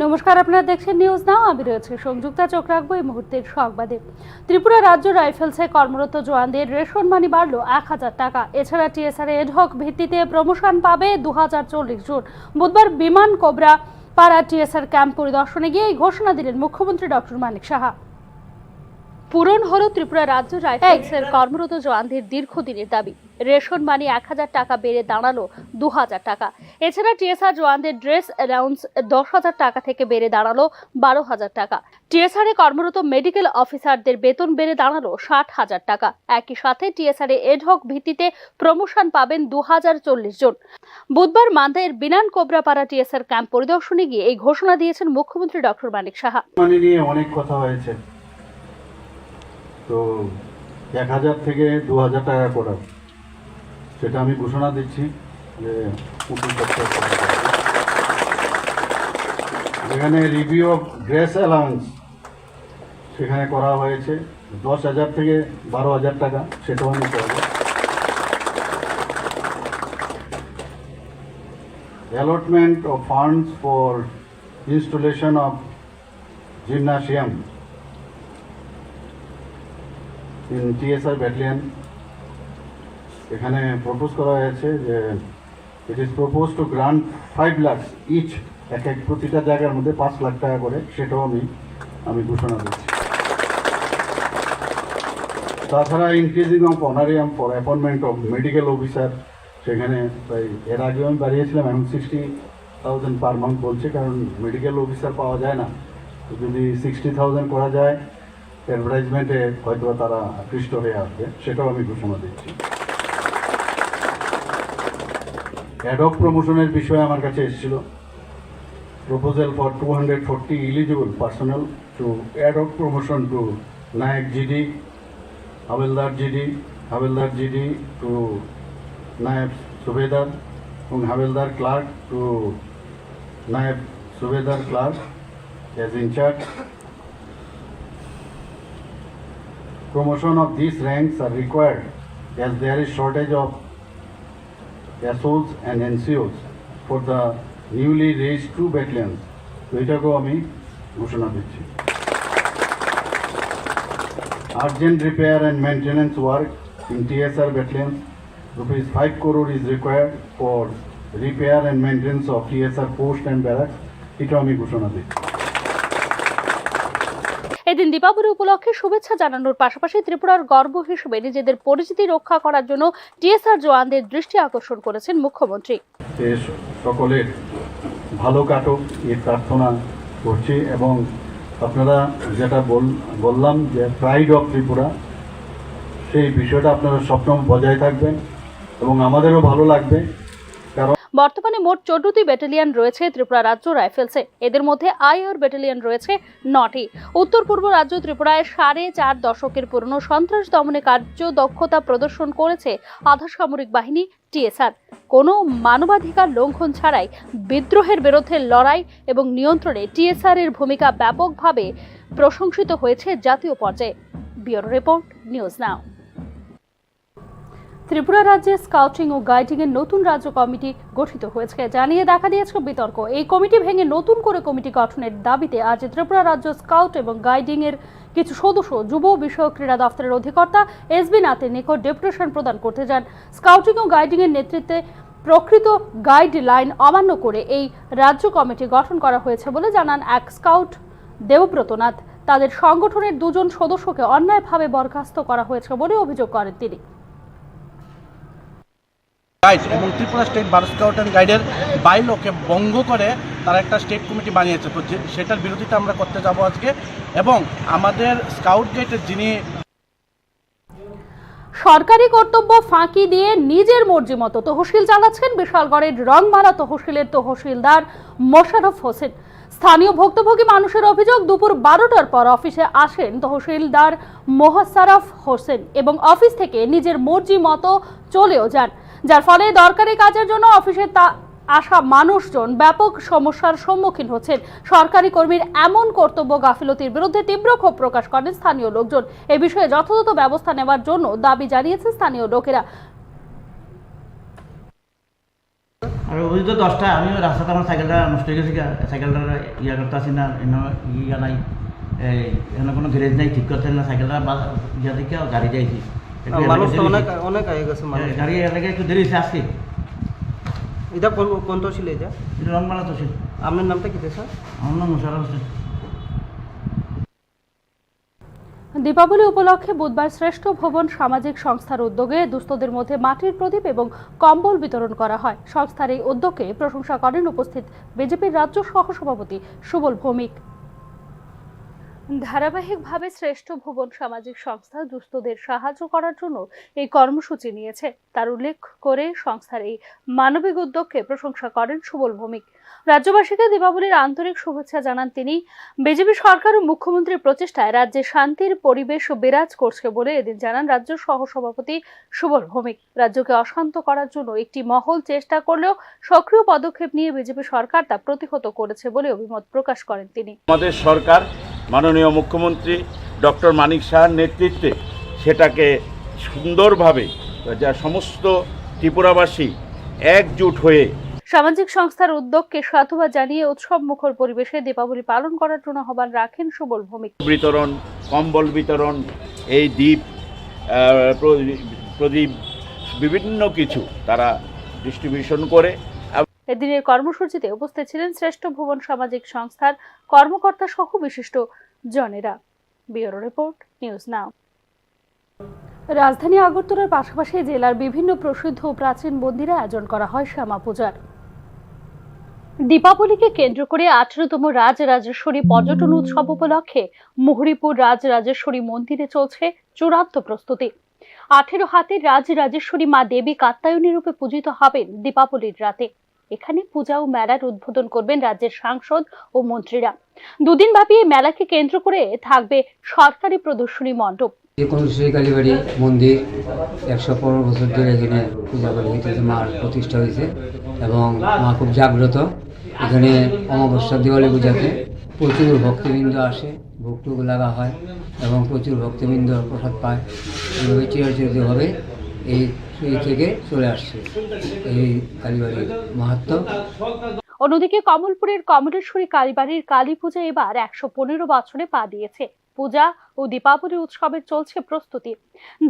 নমস্কার, আপনারা দেখছেন নিউজ নাও। আমি রয়েছে সংযুক্তা। চোখ রাখবো এই মুহূর্তের সংবাদে। ত্রিপুরা রাজ্য রাইফেলসে কর্মরত জওয়ানদের রেশন মানি বাড়লো 1000 টাকা। এছাড়া টিএসআর এডহক ভিত্তিতে প্রমোশন পাবে 2040 জন। বুধবার বিমান কোবরা পাড়া টিএসআর ক্যাম্প পরিদর্শনে গিয়ে এই ঘোষণা দিলেন মুখ্যমন্ত্রী ডক্টর মানিক সাহা। পূরণ হলো ত্রিপুরা রাজ্য রাইফেলসের কর্মরত জওয়ানদের দীর্ঘদিনের দাবি। রেশন মানি 1000 টাকা বেড়ে দাঁড়ালো 2000 টাকা। এছাড়া টিএসআর জওয়ানদের ড্রেস অ্যালাউন্স 10,000 টাকা থেকে বেড়ে দাঁড়ালো 12,000 টাকা। টিএসআর এ কর্মরত মেডিকেল অফিসারদের বেতন বেড়ে দাঁড়ালো 60,000 টাকা। একই সাথে টিএসআর এ এডহক ভিত্তিতে প্রমোশন পাবেন 2040 জন। বুধবার মান্দায়ের বিনান কোবরাপাড়া টিএসআর ক্যাম্প পরিদর্শনে গিয়ে এই ঘোষণা দিয়েছেন মুখ্যমন্ত্রী ডক্টর মানিক সাহা। মানি নিয়ে অনেক কথা হয়েছে, তো 1000 থেকে 2000 টাকা করা, সেটা আমি ঘোষণা দিচ্ছি যে যেখানে রিভিউ অফ ড্রেস অ্যালাউন্স সেখানে করা হয়েছে 10,000 থেকে 12,000 টাকা, সেটাও আমি করব। Allotment of funds for installation of gymnasium in T S R battalion, এখানে প্রপোজ করা হয়েছে যে it is propose to grant 5 lakh each, এক প্রতিটা জায়গার মধ্যে 5 লাখ টাকা করে, সেটাও আমি ঘোষণা দিচ্ছি। তাছাড়া increasing of honorarium for appointment of medical officer, সেখানে প্রায় এর আগেও আমি বাড়িয়েছিলাম, এখন 60,000 পার মান্থ বলছে, কারণ মেডিকেল অফিসার পাওয়া যায় না। তো যদি 60,000 করা যায় অ্যাডভার্টাইজমেন্টে, হয়তো তারা আকৃষ্ট হয়ে আসবে, সেটাও আমি ঘোষণা দিচ্ছি। অ্যাডহক প্রমোশনের বিষয়ে আমার কাছে এসেছিল proposal for 240 eligible personal to ad hoc promotion to Naik G D, havildar G D to Naib Subedar, এবং havildar clerk to Naib Subedar clerk as in charge. Promotion of these ranks are required as there is shortage of SOs and NCOs for the newly raised 2 battalions. তো এটাকেও আমি ঘোষণা দিচ্ছি। Urgent repair and maintenance work in TSR battalions, rupees 5 crore is required for repair and maintenance of TSR post and barracks, এটা আমি ঘোষণা দিচ্ছি। এদিন দীপাবলি উপলক্ষে শুভেচ্ছা জানানোর পাশাপাশি ত্রিপুরার গর্ব হিসেবে নিজেদের পরিচিতি রক্ষা করার জন্য টিএসআর জওয়ানদের দৃষ্টি আকর্ষণ করেছেন মুখ্যমন্ত্রী। সকলের ভালো কাটুক এই প্রার্থনা করছি, এবং আপনারা যেটা বললাম যে প্রাইড অফ ত্রিপুরা, সেই বিষয়টা আপনারা সবসময় বজায় থাকবেন এবং আমাদেরও ভালো লাগবে। কারণ বর্তমানে মোট 14টি ব্যাটালিয়ন রয়েছে ত্রিপুরা রাজ্য রাইফেলসে। এদের মধ্যে আইআর ব্যাটালিয়ন রয়েছে 9টি। উত্তর পূর্ব রাজ্য ত্রিপুরায় 4.5 দশকের পুরনো সন্ত্রাস দমনে কার্য দক্ষতা প্রদর্শন করেছে আধা সামরিক বাহিনী টিএসআর। কোনো মানবাধিকার লঙ্ঘন ছাড়াই বিদ্রোহের বিরুদ্ধে লড়াই এবং নিয়ন্ত্রণে টিএসআর এর ভূমিকা ব্যাপকভাবে প্রশংসিত হয়েছে জাতীয় পর্যায়ে। ব্যুরো রিপোর্ট, নিউজ নাও। ত্রিপুরা রাজ্যে স্কাউটিং ও গাইডিং এর নতুন রাজ্য কমিটি গঠিত হয়েছে, জানিয়ে দেখা দিয়েছে বিতর্ক। এই কমিটি ভেঙে নতুন করে কমিটি গঠনের দাবিতে আজ ত্রিপুরা রাজ্য স্কাউট এবং গাইডিং এর কিছু সদস্য যুব বিষয়ক ক্রীড়া দপ্তরের অধিকর্তা এসবি নাথের নিকট ডেপুটেশন প্রদান করতে যান। স্কাউটিং ও গাইডিং এর নেতৃত্বে প্রকৃত গাইডলাইন অমান্য করে এই রাজ্য কমিটি গঠন করা হয়েছে বলে জানান এক স্কাউট দেবব্রত নাথ। তাদের সংগঠনের 2 জন সদস্যকে অন্যায়ভাবে বরখাস্ত করা হয়েছে বলে অভিযোগ করেন তিনি। গাইড এবং Tripura state bar scout and গাইডের বাইলকে ভঙ্গ করে তারা একটা স্টেট কমিটি বানিয়েছে, তো সেটার বিরোধিতা আমরা করতে যাব আজকে। এবং আমাদের স্কাউট গাইডের যিনি সরকারি কর্তব্য ফাঁকি দিয়ে নিজের মর্জি মতো তহসিল চালাচ্ছেন বিশালগড়ের রংমালা তহসিলের তহসিলদার মোশাররফ হোসেন। স্থানীয় ভুক্তভোগী মানুষের অভিযোগ, দুপুর 12টার পর অফিসে আসেন তহসিলদার মোশাররফ হোসেন এবং অফিস থেকে নিজের মর্জি মতো চলেও যান, যার ফলে দরকারি কাজের জন্য অফিসে আসা মানুষজন ব্যাপক সমস্যার সম্মুখীন হচ্ছেন। সরকারি কর্মীর এমন কর্তব্য গাফিলতির বিরুদ্ধে তীব্র ক্ষোভ প্রকাশ করেন স্থানীয় লোকজন। এ বিষয়ে যথাযথ ব্যবস্থা নেওয়ার জন্য দাবি জানিয়েছে স্থানীয় লোকেরা। আর ওই তো 10টা আমি রাস্তাতে আমার সাইকেলটা নষ্ট হয়ে গেছে, সাইকেলটা ইয়া করতে আসি না, ইয়া নাই, এখানে কোনো গ্যারেজ নাই, ঠিক করতে না, সাইকেলটা ইয়া দেখে গাড়ি যাইছি, মানুষ তো অনেক আগে গেছে, গাড়ি এলাকায় একটু দেরি হয়েছে আজকে। এটা কোন তহসিল? এটা রংমালা তহসিল। আপনার নামটা কি স্যার? আমার নাম মুশারফ হোসেন। দীপাবলি উপলক্ষে বুধবার শ্রেষ্ঠ ভবন সামাজিক সংস্থার উদ্যোগে দুস্থদের মধ্যে মাটির প্রদীপ এবং কম্বল বিতরণ করা হয়। সংস্থার এই উদ্যোগকে প্রশংসা করেন উপস্থিত বিজেপির রাজ্য সহসভাপতি সুবল ভৌমিক। ধারাবাহিকভাবে শ্রেষ্ঠ ভুবন সামাজিক সংস্থা দুস্থদের সাহায্য করার জন্য এই কর্মসূচি নিয়েছে। তার উল্লেখ করে সংস্থার এই মানবিক উদ্যোগকে প্রশংসা করেন সুবল ভৌমিক। রাজ্যবাসীকে দীপাবলির আন্তরিক শুভেচ্ছা জানান তিনি। বিজেপি সরকার ও মুখ্যমন্ত্রীর প্রচেষ্টায় রাজ্যে শান্তির পরিবেশ বিরাজ করছে বলে এদিন জানান রাজ্য সহসভাপতি সুবল ভৌমিক। রাজ্যকে অশান্ত করার জন্য একটি মহল চেষ্টা করলেও সক্রিয় পদক্ষেপ নিয়ে বিজেপি সরকার তা প্রতিহত করেছে বলে অভিমত প্রকাশ করেন তিনি। আমাদের সরকার মাননীয় মুখ্যমন্ত্রী ডক্টর মানিক সাহার নেতৃত্বে সেটাকে সুন্দরভাবে যা সমস্ত ত্রিপুরাবাসী একজুট হয়ে সামাজিক সংস্থার উদ্যোগকে সাধুবাদ জানিয়ে উৎসব মুখর পরিবেশে দীপাবলি পালন করার জন্য আহ্বান রাখেন সুবল ভৌমিক। বিতরণ, কম্বল বিতরণ, এই দ্বীপ, প্রদীপ, বিভিন্ন কিছু তারা ডিস্ট্রিবিউশন করে। এদিনের কর্মসূচিতে উপস্থিত ছিলেন শ্রেষ্ঠ ভুবন সামাজিক সংস্থার কর্মকর্তা সহ বিশিষ্ট জনেরা। Bureau report, news now. রাজধানী আগরতলার পাশাপাশি জেলার বিভিন্ন প্রসিদ্ধ ও প্রাচীন মন্দিরে আয়োজন করা হয় শ্যামা পূজার। দীপাবলিকে কেন্দ্র করে 18তম রাজরাজেশ্বরী পর্যটন উৎসব উপলক্ষে মুহুরীপুর রাজরাজেশ্বরী মন্দিরে চলছে চূড়ান্ত প্রস্তুতি। 18 হাতের রাজরাজেশ্বরী মা দেবী কাত্যায়নী রূপে পূজিত হবেন দীপাবলির রাতে। এখানে পূজা ও মেলার উদ্বোধন করবেন রাজ্যের সাংসদ ও মন্ত্রীরা। দুদিন ব্যাপী এই মেলাকে কেন্দ্র করে থাকবে সরকারি প্রদর্শনী মণ্ডপ। শ্রী কালীবাড়ি মন্দির 115 বছর ধরে এখানে পূজা করে মার প্রতিষ্ঠা হয়েছে এবং মা খুব জাগ্রত। এখানে অমাবস্যা দিওয়ালি পূজাতে প্রচুর ভক্তবৃন্দ আসে, ভোগ লাগা হয় এবং প্রচুর ভক্তবৃন্দ প্রসাদ পায়। এইভাবে চিরাচরিতভাবে এই থেকে চলে আসছে এই কালীবাড়ির মাহাত্ম্য। অন্যদিকে কমলপুরের কমলেশ্বরী কালীবাড়ির কালী পূজা এবার 115 বছরে পা দিয়েছে। পূজা ও দীপাবলি উৎসবের চলছে প্রস্তুতি।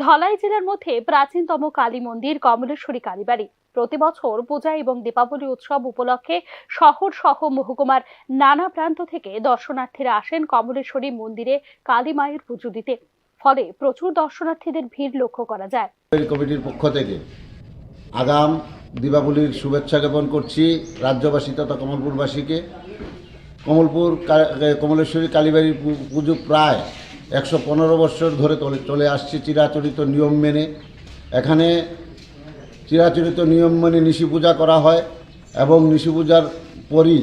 ধলাই জেলার মধ্যে প্রাচীনতম কালী মন্দির কমলেশ্বরী কালীবাড়ি। প্রতি বছর পূজা এবং দীপাবলি উৎসব উপলক্ষে শহর সহ মহকুমার নানা প্রান্ত থেকে দর্শনার্থীরা আসেন কমলেশ্বরী মন্দিরে কালী মায়ের পুজো দিতে। ফলে প্রচুর দর্শনার্থীদের ভিড় লক্ষ্য করা যায়। কমিটির পক্ষ থেকে আগাম দীপাবলির শুভেচ্ছা জ্ঞাপন করছি রাজ্যবাসী তথা কমলপুরবাসীকে। কমলেশ্বরী কালীবাড়ির পুজো প্রায় 115 বছর ধরে চলে আসছে চিরাচরিত নিয়ম মেনে। এখানে চিরাচরিত নিয়ম মেনে নিশি পূজা করা হয় এবং নিশি পূজার পরই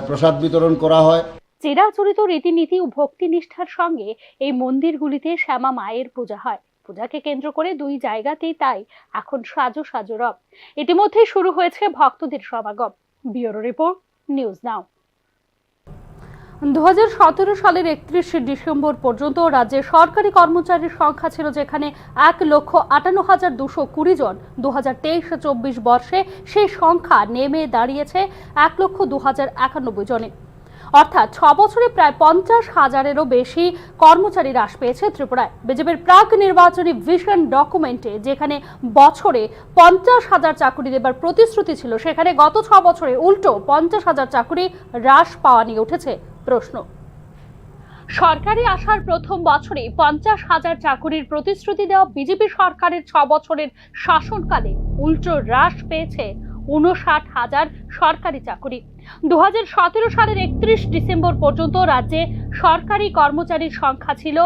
প্রসাদ বিতরণ করা হয়। চিরাচরিত রীতিনীতি ও ভক্তি নিষ্ঠার সঙ্গে এই মন্দিরগুলিতে শ্যামা মায়ের পূজা হয়। পূজাকে কেন্দ্র করে দুই জায়গাতেই তাই এখন সাজো সাজো রব। ইতিমধ্যে শুরু হয়েছে ভক্তদের সমাগম। ব্যুরো রিপোর্ট, নিউজ নাও। 2017 সালের 31 ডিসেম্বর পর্যন্ত রাজ্যে সরকারি কর্মচারীর সংখ্যা ছিল যেখানে 1,58,220 জন। 2023-24 বর্ষে সেই সংখ্যা নেমে দাঁড়িয়েছে 1,02,091 জনে। অর্থাৎ 6 বছরে প্রায় 50,000-এরও বেশি কর্মচারী হ্রাস পেয়েছে ত্রিপুরায়। বিজেপির প্রাক নির্বাচনী ভিশন ডকুমেন্টে যেখানে বছরে 50,000 চাকরি দেবার প্রতিশ্রুতি ছিল, সেখানে গত 6 বছরে উল্টো 50,000 চাকরি হ্রাস পাওয়া নিয়ে উঠেছে প্রশ্ন। সরকারি আসার প্রথম বছরে 50,000 চাকরির প্রতিশ্রুতি দেওয়া বিজেপি সরকারের 6 বছরের শাসনকালে উল্টো হ্রাস পেয়েছে 59,000 সরকারি চাকরি। 2017 সালের 31 ডিসেম্বর পর্যন্ত রাজ্যে সরকারি কর্মচারীর সংখ্যা ছিল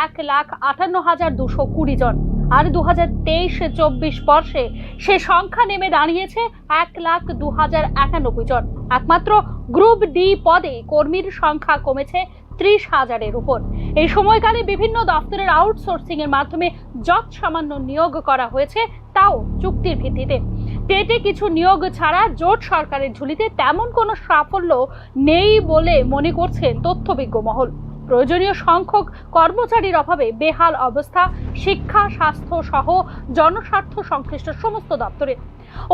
1,58,220 জন। আর 2023-24 বর্ষে সে সংখ্যা নেমে দাঁড়িয়েছে 1,02,091 জন। একমাত্র গ্রুপ ডি পদে কর্মীর সংখ্যা কমেছে 30,000-এর উপর। এই সময়কালে বিভিন্ন দপ্তরের আউটসোর্সিং এর মাধ্যমে যৎ সামান্য নিয়োগ করা হয়েছে, তাও চুক্তির ভিত্তিতে। টেটে কিছু নিয়োগ ছাড়া জোট সরকারের ঝুলিতে তেমন কোনো সাফল্য নেই বলে মনে করছেন তথ্যবিজ্ঞ মহল। প্রয়োজনীয় সংখ্যক কর্মচারীর অভাবে বেহাল অবস্থা শিক্ষা, স্বাস্থ্য সহ জনস্বার্থ সংশ্লিষ্ট সমস্ত দপ্তরে।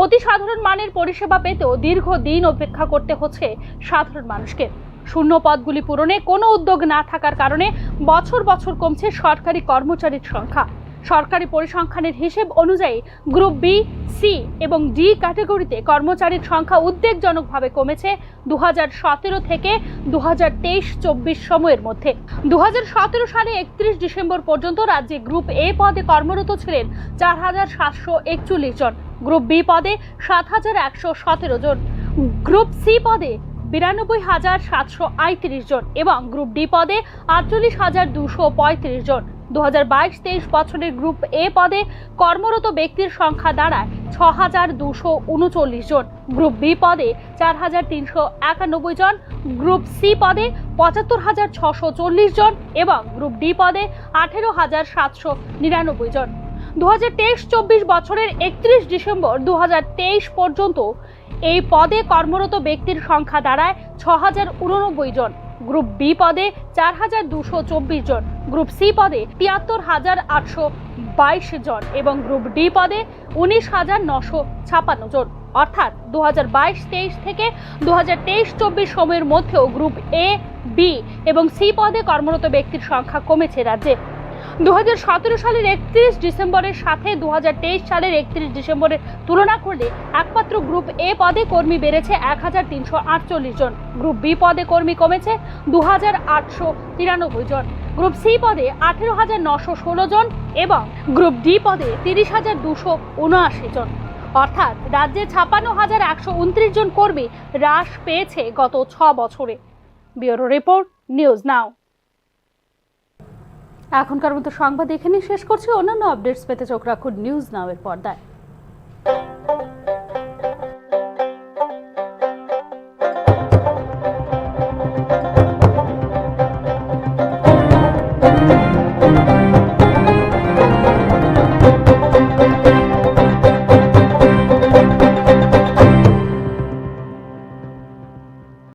অতি সাধারণ মানের পরিষেবা পেতেও দীর্ঘদিন অপেক্ষা করতে হচ্ছে সাধারণ মানুষকে। শূন্য পদগুলি পূরণে কোনো উদ্যোগ না থাকার কারণে বছর বছর কমছে সরকারি কর্মচারীর সংখ্যা। সরকারি পরিসংখ্যানের হিসেব অনুযায়ী গ্রুপ বি, সি এবং ডি ক্যাটাগরিতে কর্মচারীর সংখ্যা উদ্বেগজনকভাবে কমেছে 2017 থেকে 2023-24 সময়ের মধ্যে। 2017 সালে 31 ডিসেম্বর পর্যন্ত রাজ্যে গ্রুপ এ পদে কর্মরত ছিলেন 4741 জন, গ্রুপ বি পদে 7117 জন, গ্রুপ সি পদে 92,738 জন এবং গ্রুপ ডি পদে 48,235 জন। 2022-23 বছরের গ্রুপ এ পদে কর্মরত ব্যক্তির সংখ্যা দাঁড়ায় 6,239 জন, গ্রুপ বি পদে 4,391 জন, গ্রুপ সি পদে 75,640 জন এবং গ্রুপ ডি পদে 18,799 জন। 2023-24 বছরের 31 ডিসেম্বর 2023 পর্যন্ত এই পদে কর্মরত ব্যক্তির সংখ্যা দাঁড়ায় 6,089 জন, গ্রুপ বি পদে 4,224 জন, গ্রুপ সি পদে 73,822 জন এবং গ্রুপ ডি পদে 19,956 জন। অর্থাৎ 2022-23 থেকে 2023-24 সময়ের মধ্যেও গ্রুপ এ, বি এবং সি পদে কর্মরত ব্যক্তির সংখ্যা কমেছে রাজ্যে। 2017 সালের 31 ডিসেম্বরের সাথে 2023 সালের 31 ডিসেম্বরের তুলনা করলে একমাত্র গ্রুপ এ পদে কর্মী বেড়েছে 1,348 জন, গ্রুপ বি পদে কর্মী কমেছে 2,893 জন, গ্রুপ সি পদে 18,916 জন এবং গ্রুপ ডি পদে 30,279 জন। অর্থাৎ রাজ্যে 56,129 জন কর্মী হ্রাস পেয়েছে গত 6 বছরে। ব্যুরো রিপোর্ট, নিউজ নাও। এখনকার মতো সংবাদ এখানেই শেষ করছি। অন্যান্য আপডেটস পেতে চোখ রাখুন নিউজ নাও এর পর্দায়।